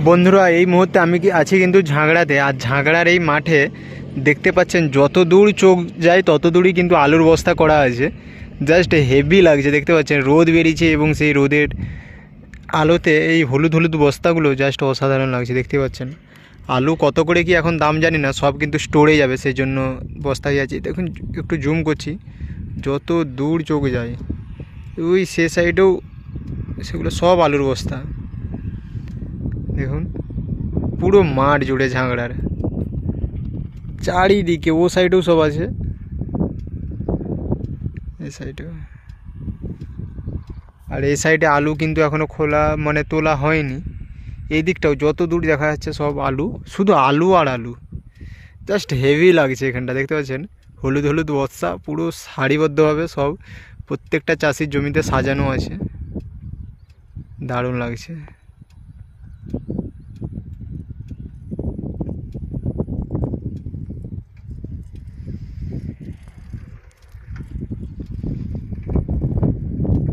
বন্ধুরা এই মুহূর্তে আমি আছি কিন্তু ঝাঁকড়াতে। আর ঝাঁকড়ার এই মাঠে দেখতে পাচ্ছেন যত দূর চোখ যায় তত দূরই কিন্তু আলুর বস্তা করা আছে। জাস্ট হেভি লাগছে, দেখতে পাচ্ছেন রোদ বেরিয়েছে এবং সেই রোদের আলোতে এই হলুদ হলুদ বস্তাগুলো জাস্ট অসাধারণ লাগছে। দেখতে পাচ্ছেন আলু কত করে কি এখন দাম জানি না, সব কিন্তু স্টোরে যাবে, সেই জন্য বস্তায় আছে। দেখুন একটু জুম করছি, যত দূর চোখ যায় ওই সে সাইডেও সেগুলো সব আলুর বস্তা। দেখুন পুরো মাঠ জুড়ে ঝাঁকড়ার চারিদিকে, ও সাইডেও সব আছে, এই সাইডেও। আর এই সাইডে আলু কিন্তু এখনও খোলা মানে তোলা হয়নি। এই দিকটাও যত দূর দেখা যাচ্ছে সব আলু, শুধু আলু আর আলু। জাস্ট হেভি লাগছে এখানটা, দেখতে পাচ্ছেন হলুদ হলুদ বস্তা পুরো সারিবদ্ধভাবে সব প্রত্যেকটা চাষির জমিতে সাজানো আছে, দারুণ লাগছে।